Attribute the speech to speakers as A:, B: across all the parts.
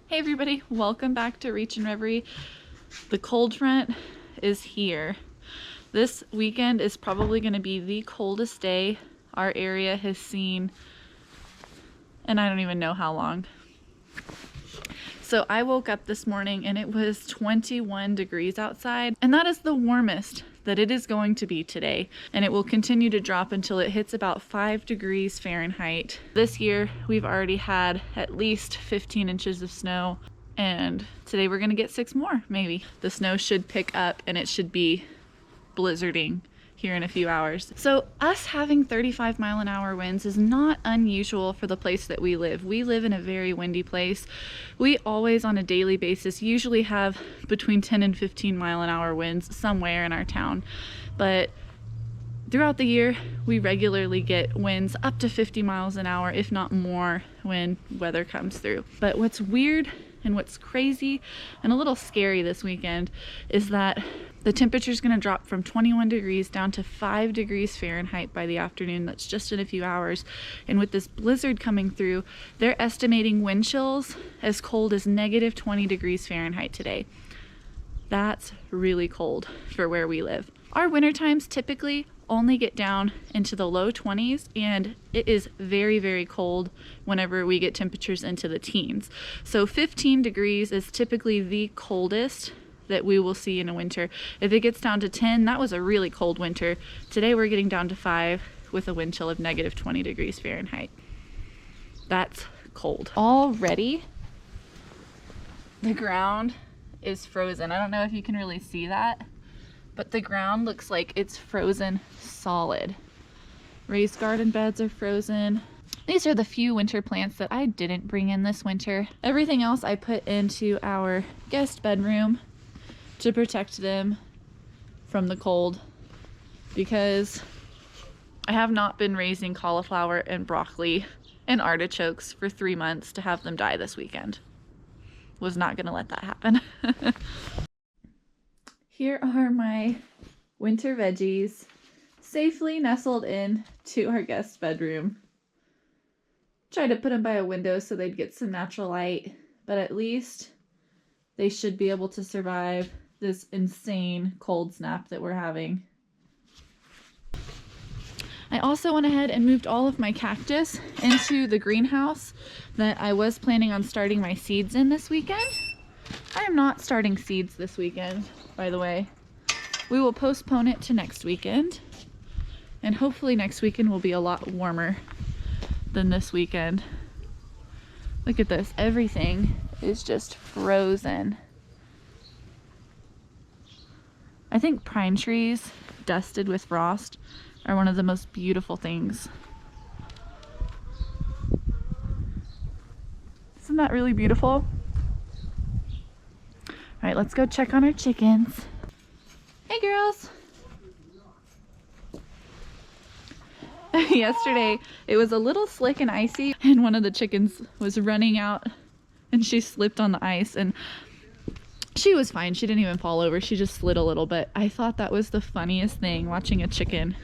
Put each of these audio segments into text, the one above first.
A: Hey everybody, welcome back to Reach and Reverie. The cold front is here. This weekend is probably going to be the coldest day our area has seen, and I don't even know how long. So I woke up this morning and it was 21 degrees outside, and that is the warmest that it is going to be today, and it will continue to drop until it hits about 5 degrees Fahrenheit. This year we've already had at least 15 inches of snow, and today we're gonna get 6 more maybe. The snow should pick up and it should be blizzarding here in a few hours. So us having 35-mile-an-hour winds is not unusual for the place that we live. We live in a very windy place. We always on a daily basis usually have between 10 and 15-mile-an-hour winds somewhere in our town. But throughout the year, we regularly get winds up to 50 miles an hour, if not more, when weather comes through. But what's weird and what's crazy and a little scary this weekend is that the temperature is going to drop from 21 degrees down to 5 degrees Fahrenheit by the afternoon. That's just in a few hours. And with this blizzard coming through, they're estimating wind chills as cold as negative 20 degrees Fahrenheit today. That's really cold for where we live. Our winter times typically only get down into the low 20s, and it is very, very cold whenever we get temperatures into the teens. So 15 degrees is typically the coldest that we will see in a winter. If it gets down to 10, that was a really cold winter. Today we're getting down to 5 with a wind chill of negative 20 degrees Fahrenheit. That's cold. Already, the ground is frozen. I don't know if you can really see that, but the ground looks like it's frozen solid. Raised garden beds are frozen. These are the few winter plants that I didn't bring in this winter. Everything else I put into our guest bedroom to protect them from the cold, because I have not been raising cauliflower and broccoli and artichokes for 3 months to have them die this weekend. Was not gonna let that happen. Here are my winter veggies safely nestled in to our guest bedroom. Tried to put them by a window so they'd get some natural light, but at least they should be able to survive this insane cold snap that we're having. I also went ahead and moved all of my cactus into the greenhouse that I was planning on starting my seeds in this weekend. I am not starting seeds this weekend, by the way. We will postpone it to next weekend, and hopefully next weekend will be a lot warmer than this weekend. Look at this, everything is just frozen. I think pine trees dusted with frost are one of the most beautiful things. Isn't that really beautiful? All right, let's go check on our chickens. Hey girls! Yesterday it was a little slick and icy, and one of the chickens was running out and she slipped on the ice, and she was fine. She didn't even fall over. She just slid a little bit. I thought that was the funniest thing, watching a chicken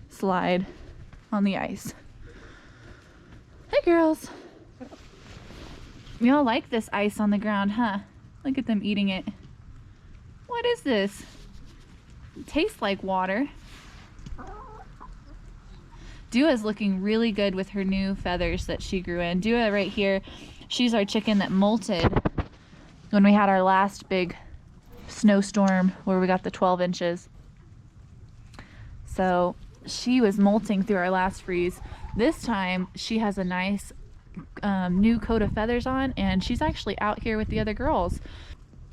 A: slide on the ice. Hey girls! Y'all like this ice on the ground, huh? Look at them eating it. What is this? It tastes like water. Dua's looking really good with her new feathers that she grew in. Dua right here, she's our chicken that molted when we had our last big snowstorm where we got the 12 inches. So she was molting through our last freeze. This time she has a nice new coat of feathers on, and she's actually out here with the other girls.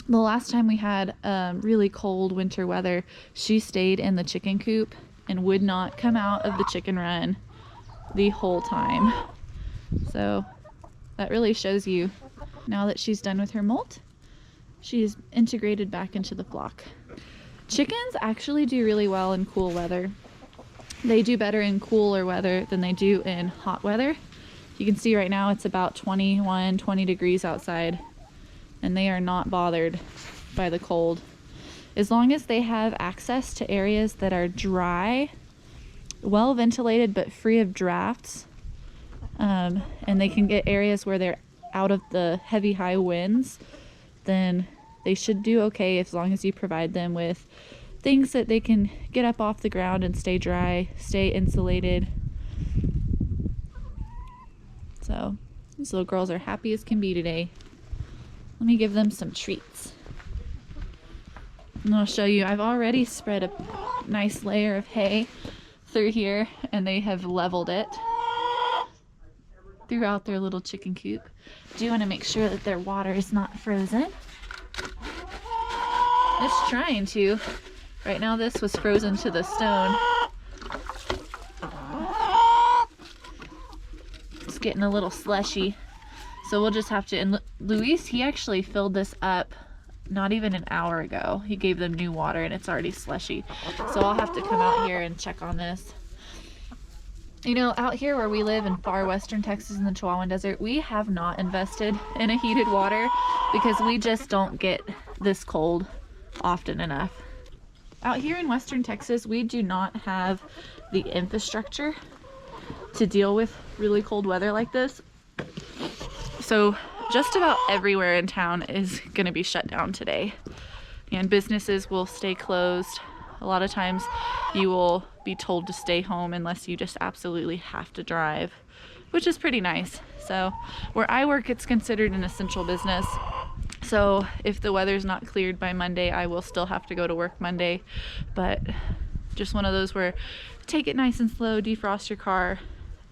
A: The last time we had really cold winter weather, she stayed in the chicken coop and would not come out of the chicken run the whole time. So that really shows you, now that she's done with her molt, she's integrated back into the flock. Chickens actually do really well in cool weather. They do better in cooler weather than they do in hot weather. You can see right now it's about 20 degrees outside, and they are not bothered by the cold. As long as they have access to areas that are dry, well ventilated but free of drafts, and they can get areas where they're out of the heavy high winds, then they should do okay as long as you provide them with things that they can get up off the ground and stay dry, stay insulated. So these little girls are happy as can be today. Let me give them some treats. And I'll show you, I've already spread a nice layer of hay through here, and they have leveled it throughout their little chicken coop. Do want to make sure that their water is not frozen. It's trying to. Right now this was frozen to the stone. It's getting a little slushy. So we'll just have to, and Luis, he actually filled this up not even an hour ago. He gave them new water and it's already slushy. So I'll have to come out here and check on this. You know, out here where we live in far western Texas in the Chihuahuan Desert, we have not invested in a heated water because we just don't get this cold often enough. Out here in western Texas, we do not have the infrastructure to deal with really cold weather like this. So just about everywhere in town is going to be shut down today, and businesses will stay closed. A lot of times you will be told to stay home unless you just absolutely have to drive, which is pretty nice. So where I work, it's considered an essential business. So if the weather's not cleared by Monday, I will still have to go to work Monday. But just one of those where take it nice and slow, defrost your car,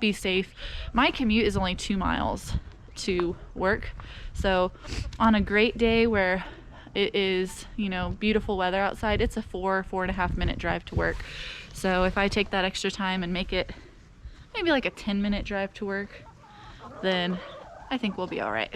A: be safe. My commute is only 2 miles to work. So on a great day where it is, you know, beautiful weather outside, it's a 4.5 minute drive to work. So if I take that extra time and make it maybe like a 10-minute drive to work, then I think we'll be all right.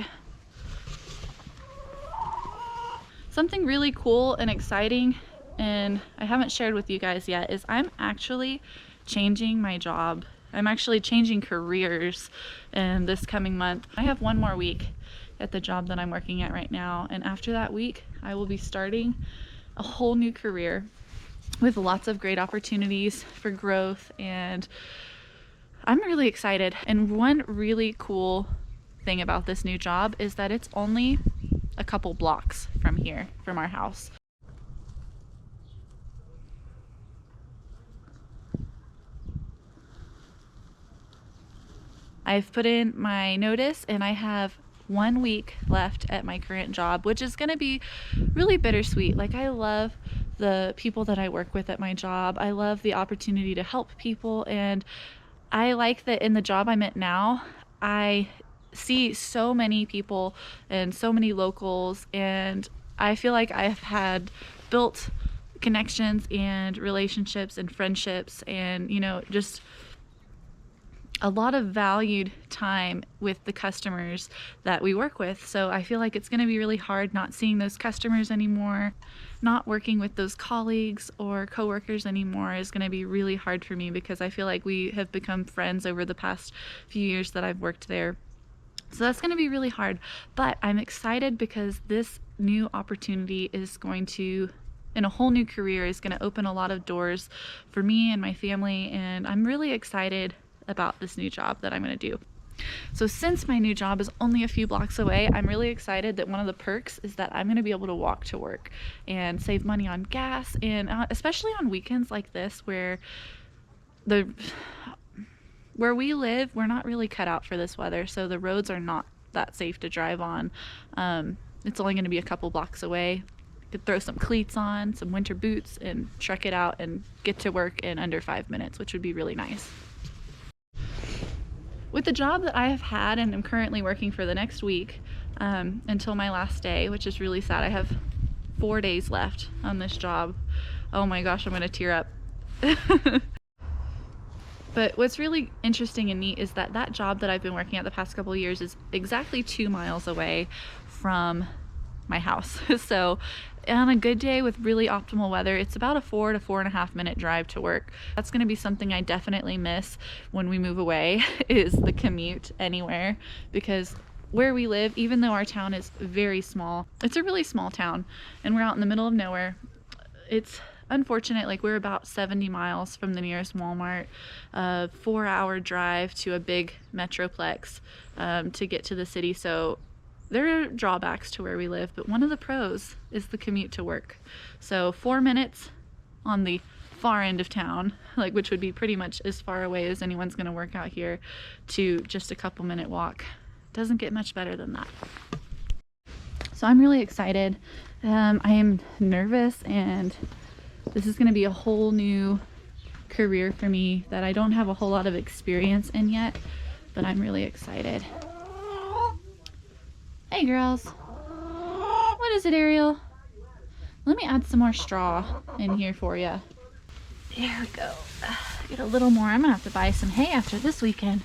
A: Something really cool and exciting, and I haven't shared with you guys yet, is I'm actually changing my job. I'm actually changing careers in this coming month. I have 1 more week at the job that I'm working at right now, and after that week I will be starting a whole new career with lots of great opportunities for growth, and I'm really excited. And one really cool thing about this new job is that it's only a couple blocks from here, from our house. I've put in my notice and I have 1 week left at my current job, which is going to be really bittersweet. Like, I love the people that I work with at my job. I love the opportunity to help people, and I like that in the job I'm at now, I see so many people and so many locals, and I feel like I've had built connections and relationships and friendships and, you know, just a lot of valued time with the customers that we work with. So I feel like it's going to be really hard not seeing those customers anymore. Not working with those colleagues or coworkers anymore is going to be really hard for me, because I feel like we have become friends over the past few years that I've worked there. So that's going to be really hard, but I'm excited because this new opportunity is going to, in a whole new career, is going to open a lot of doors for me and my family, and I'm really excited about this new job that I'm going to do. So since my new job is only a few blocks away, I'm really excited that one of the perks is that I'm going to be able to walk to work and save money on gas, and especially on weekends like this where we live, we're not really cut out for this weather, so the roads are not that safe to drive on. It's only going to be a couple blocks away. Could throw some cleats on, some winter boots, and truck it out and get to work in under 5 minutes, which would be really nice. With the job that I have had and am currently working for the next week, until my last day, which is really sad. I have 4 days left on this job. Oh my gosh, I'm gonna tear up. But what's really interesting and neat is that that job that I've been working at the past couple of years is exactly 2 miles away from my house. So on a good day with really optimal weather, it's about a 4 to 4.5 minute drive to work. That's going to be something I definitely miss when we move away, is the commute anywhere, because where we live, even though our town is very small, it's a really small town and we're out in the middle of nowhere. It's unfortunate. Like, we're about 70 miles from the nearest Walmart, a 4-hour drive to a big metroplex to get to the city. So there are drawbacks to where we live, but one of the pros is the commute to work. So 4 minutes on the far end of town, like, which would be pretty much as far away as anyone's going to work out here, to just a couple minute walk. Doesn't get much better than that. So I'm really excited. I am nervous, and this is going to be a whole new career for me that I don't have a whole lot of experience in yet, but I'm really excited. Hey girls, what is it, Ariel? Let me add some more straw in here for you. There we go. Get a little more. I'm gonna have to buy some hay after this weekend.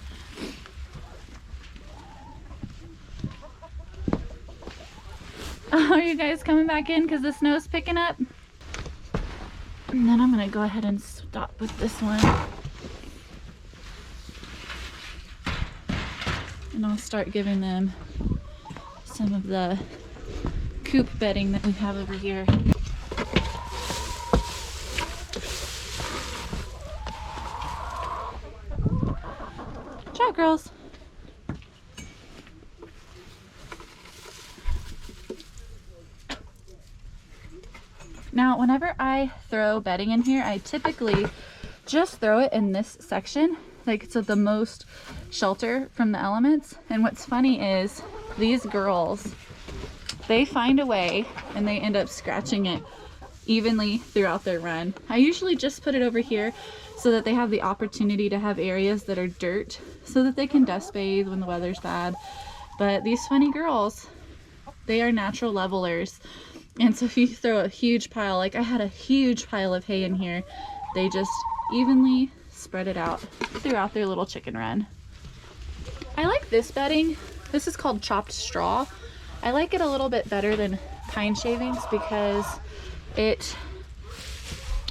A: Are you guys coming back in because the snow's picking up? And then I'm gonna go ahead and stop with this one. And I'll start giving them some of the coop bedding that we have over here. Ciao, girls. Now, whenever I throw bedding in here, I typically just throw it in this section, like it's the most shelter from the elements. And what's funny is these girls, they find a way and they end up scratching it evenly throughout their run. I usually just put it over here so that they have the opportunity to have areas that are dirt so that they can dust bathe when the weather's bad. But these funny girls, they are natural levelers. And so if you throw a huge pile, like I had a huge pile of hay in here, they just evenly spread it out throughout their little chicken run. I like this bedding. This is called chopped straw. I like it a little bit better than pine shavings because it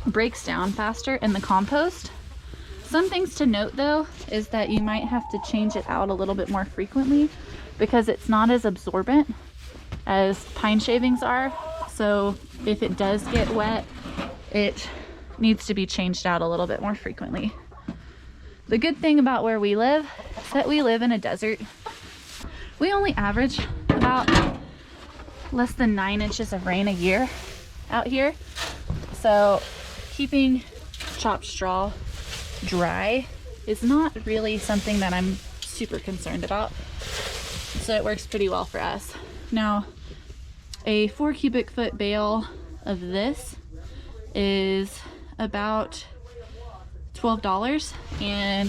A: breaks down faster in the compost. Some things to note though is that you might have to change it out a little bit more frequently because it's not as absorbent as pine shavings are. So if it does get wet, it needs to be changed out a little bit more frequently. The good thing about where we live is that we live in a desert. We only average about less than 9 inches of rain a year out here. So keeping chopped straw dry is not really something that I'm super concerned about. So it works pretty well for us. Now, a 4 cubic foot bale of this is about $12, and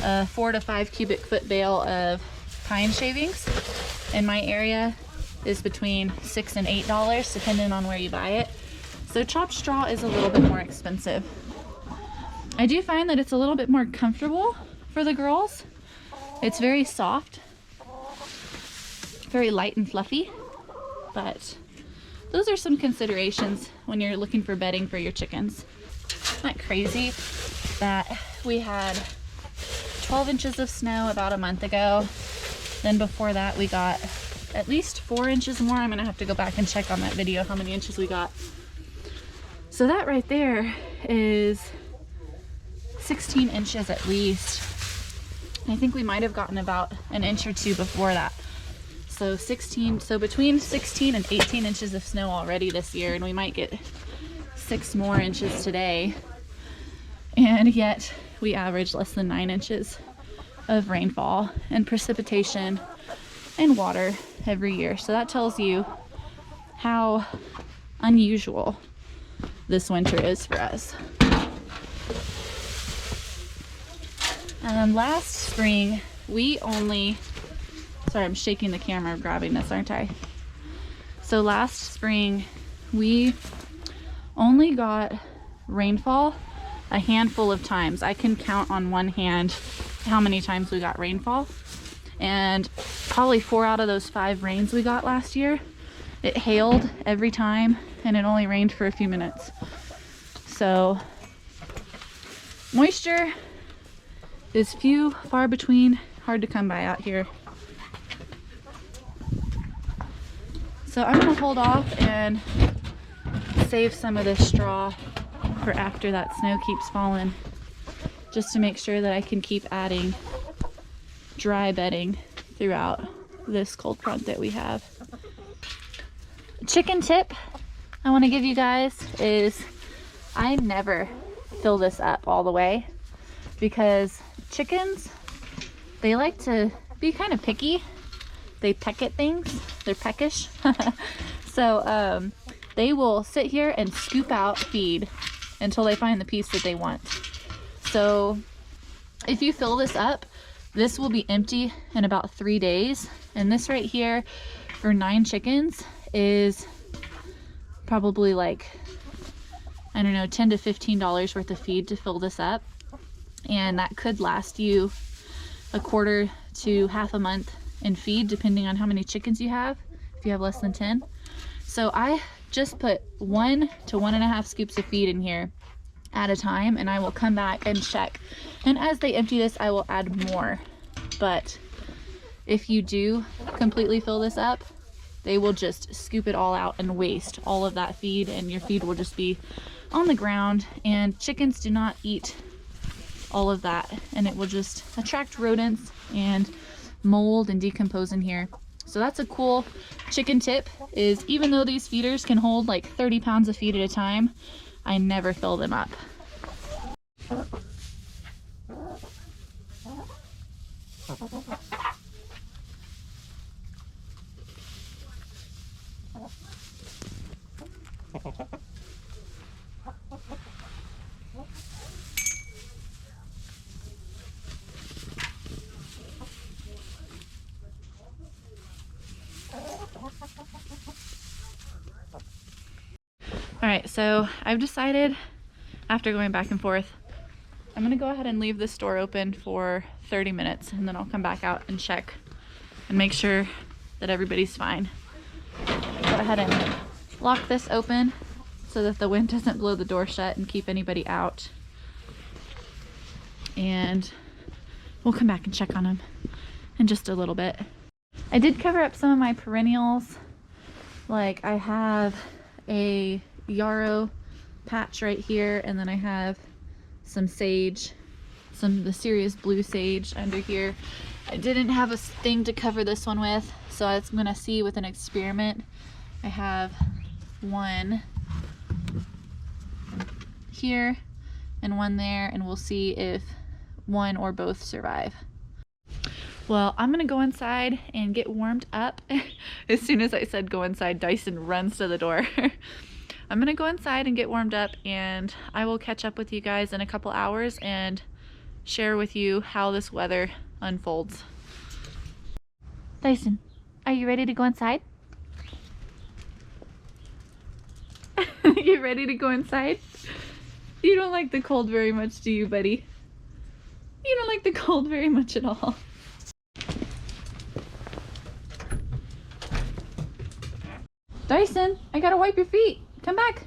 A: a 4 to 5 cubic foot bale of pine shavings in my area is between $6 and $8, depending on where you buy it. So chopped straw is a little bit more expensive. I do find that it's a little bit more comfortable for the girls. It's very soft, very light and fluffy. But those are some considerations when you're looking for bedding for your chickens. Isn't that crazy that we had 12 inches of snow about a month ago? Then before that we got at least 4 inches more. I'm gonna have to go back and check on that video how many inches we got. So that right there is 16 inches at least. I think we might have gotten about an inch or two before that. So between 16 and 18 inches of snow already this year, and we might get 6 more inches today. And yet we average less than 9 inches of rainfall and precipitation and water every year. So that tells you how unusual this winter is for us. Last spring, sorry, I'm shaking the camera grabbing this, aren't I? So last spring, we only got rainfall a handful of times. I can count on one hand how many times we got rainfall. And probably 4 out of those 5 rains we got last year, it hailed every time and it only rained for a few minutes. So moisture is far between, hard to come by out here. So I'm gonna hold off and save some of this straw for after that snow keeps falling, just to make sure that I can keep adding dry bedding throughout this cold front that we have. Chicken tip I want to give you guys is I never fill this up all the way, because chickens, they like to be kind of picky. They peck at things. They're peckish. So they will sit here and scoop out feed until they find the piece that they want. So if you fill this up, this will be empty in about 3 days. And this right here for 9 chickens is probably like, I don't know, $10 to $15 worth of feed to fill this up. And that could last you a quarter to half a month in feed, depending on how many chickens you have, if you have less than 10. So I just put 1 to 1.5 scoops of feed in here at a time, and I will come back and check. And as they empty this, I will add more. But if you do completely fill this up, they will just scoop it all out and waste all of that feed, and your feed will just be on the ground. And chickens do not eat all of that, and it will just attract rodents and mold and decompose in here. So that's a cool chicken tip, is even though these feeders can hold like 30 pounds of feed at a time, I never fill them up. All right, so I've decided, after going back and forth, I'm gonna go ahead and leave this door open for 30 minutes, and then I'll come back out and check and make sure that everybody's fine. Go ahead and lock this open so that the wind doesn't blow the door shut and keep anybody out. And we'll come back and check on them in just a little bit. I did cover up some of my perennials. Like I have a yarrow patch right here, and then I have some sage, the serious blue sage under here. I didn't have a thing to cover this one with, so I'm gonna see with an experiment. I have one here and one there, and we'll see if one or both survive. Well, I'm gonna go inside and get warmed up. As soon as I said go inside, Dyson runs to the door. I'm gonna go inside and get warmed up, and I will catch up with you guys in a couple hours and share with you how this weather unfolds. Dyson, are you ready to go inside? You ready to go inside? You don't like the cold very much, do you, buddy? You don't like the cold very much at all. Dyson, I gotta wipe your feet. Come back.